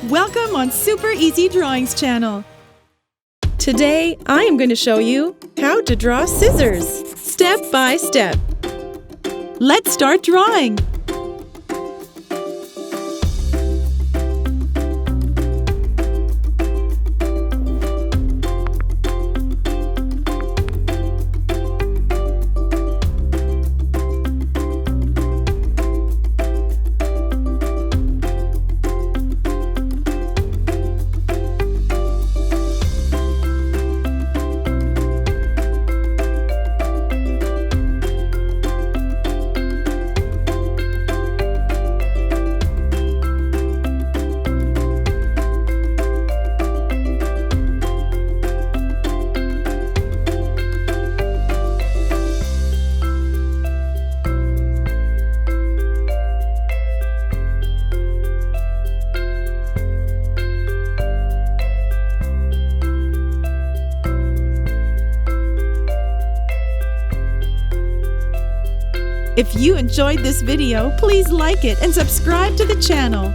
Welcome on Super Easy Drawings channel. Today, I am going to show you how to draw scissors, step by step. Let's start drawing. If you enjoyed this video, please like it and subscribe to the channel.